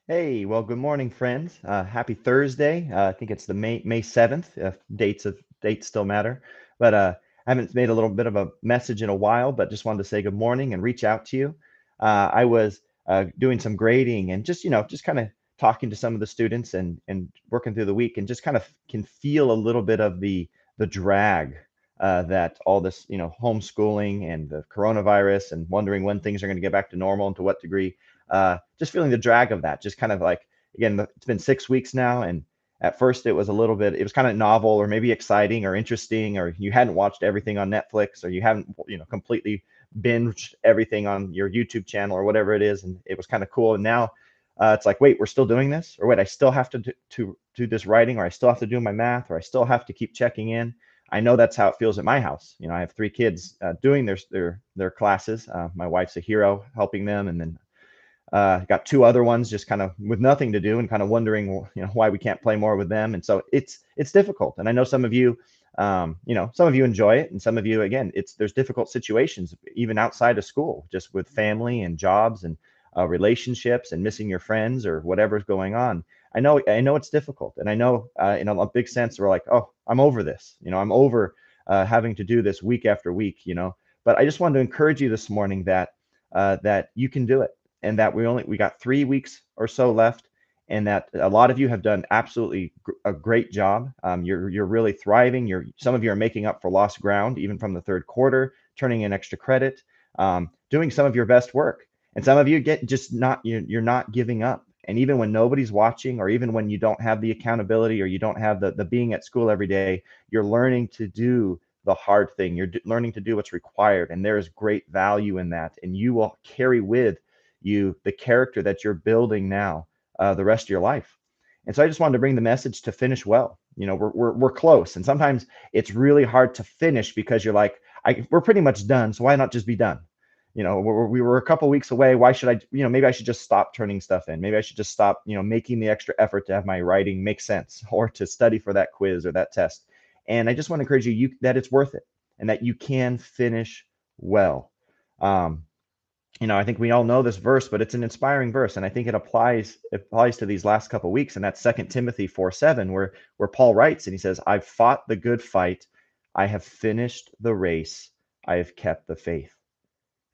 Hey, well, good morning, friends. Happy Thursday. I think it's the May 7th. Dates still matter, but I haven't made a little bit of a message in a while, but just wanted to say good morning and reach out to you. I was doing some grading and just kind of talking to some of the students and working through the week, and just kind of can feel a little bit of the drag that all this homeschooling and the coronavirus and wondering when things are going to get back to normal and to what degree, just feeling the drag of that. Just kind of like, again, it's been 6 weeks now, and at first it was a little bit, it was kind of novel or maybe exciting or interesting, or you hadn't watched everything on Netflix, or you haven't, completely binged everything on your YouTube channel or whatever it is, and it was kind of cool. And now it's like, wait, we're still doing this, or wait, I still have to do this writing, or I still have to do my math, or I still have to keep checking in. I know that's how it feels at my house. I have three kids doing their classes. My wife's a hero helping them, and then got two other ones just kind of with nothing to do and kind of wondering, why we can't play more with them. And so it's difficult. And I know some of you, some of you enjoy it, and some of you, again, there's difficult situations even outside of school, just with family and jobs and relationships and missing your friends or whatever's going on. I know it's difficult, and I know in a big sense we're like, oh, I'm over this. I'm over having to do this week after week. But I just wanted to encourage you this morning that you can do it, and that we got 3 weeks or so left, and that a lot of you have done absolutely a great job. You're really thriving. Some of you are making up for lost ground, even from the third quarter, turning in extra credit, doing some of your best work, and some of you get just not you're not giving up. And even when nobody's watching, or even when you don't have the accountability, or you don't have the being at school every day, you're learning to do the hard thing. You're learning to do what's required, and there is great value in that. And you will carry with you the character that you're building now the rest of your life. And so I just wanted to bring the message to finish well. We're close, and sometimes it's really hard to finish because you're like, we're pretty much done, so why not just be done? We were a couple weeks away. Why should I, maybe I should just stop turning stuff in. Maybe I should just stop, making the extra effort to have my writing make sense, or to study for that quiz or that test. And I just want to encourage you that it's worth it, and that you can finish well. Um, I think we all know this verse, but it's an inspiring verse, and I think it applies to these last couple of weeks. And that's 2 Timothy 4:7, where Paul writes, and he says, "I've fought the good fight, I have finished the race, I have kept the faith."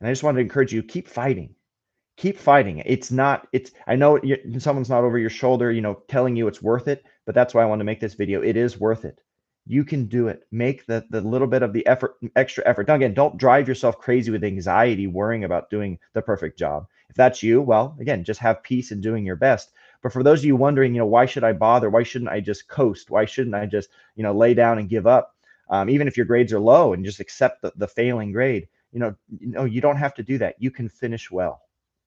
And I just wanted to encourage you, keep fighting. Keep fighting. I know someone's not over your shoulder, telling you it's worth it, but that's why I want to make this video. It is worth it. You can do it. Make the little bit of the extra effort. Now, again, don't drive yourself crazy with anxiety, worrying about doing the perfect job. If that's you, well, again, just have peace in doing your best. But for those of you wondering, why should I bother? Why shouldn't I just coast? Why shouldn't I just, lay down and give up? Even if your grades are low, and just accept the failing grade, you don't have to do that. You can finish well.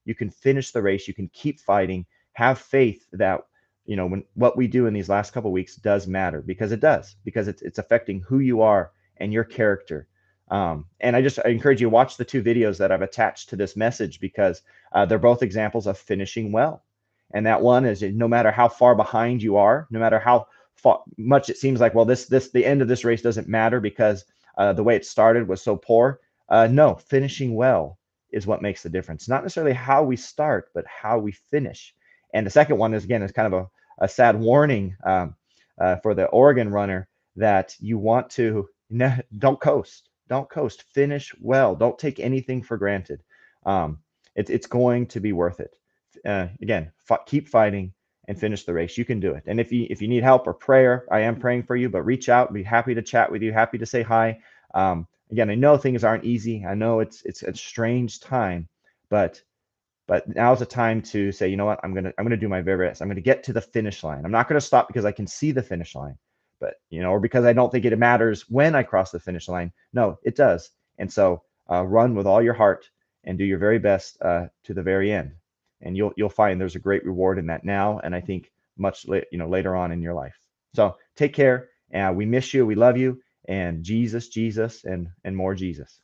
You can finish the race. You can keep fighting. Have faith that when what we do in these last couple of weeks does matter, because it does, because it's affecting who you are and your character. And I encourage you to watch the two videos that I've attached to this message, because they're both examples of finishing well. And that one is, no matter how far behind you are, no matter how much it seems like, well, the end of this race doesn't matter because the way it started was so poor. No, finishing well is what makes the difference. Not necessarily how we start, but how we finish. And the second one is, again, is kind of a sad warning for the Oregon runner, that you want to don't coast. Don't coast. Finish well. Don't take anything for granted. It's going to be worth it. Again, keep fighting and finish the race. You can do it. And if you need help or prayer, I am praying for you. But reach out. Be happy to chat with you. Happy to say hi. Again, I know things aren't easy. I know it's a strange time, but now's the time to say, you know what, I'm gonna do my very best. I'm gonna get to the finish line. I'm not gonna stop because I can see the finish line, but or because I don't think it matters when I cross the finish line. No, it does. And so run with all your heart and do your very best to the very end, and you'll find there's a great reward in that now, and I think much later on in your life. So take care. We miss you. We love you. And Jesus, and more Jesus.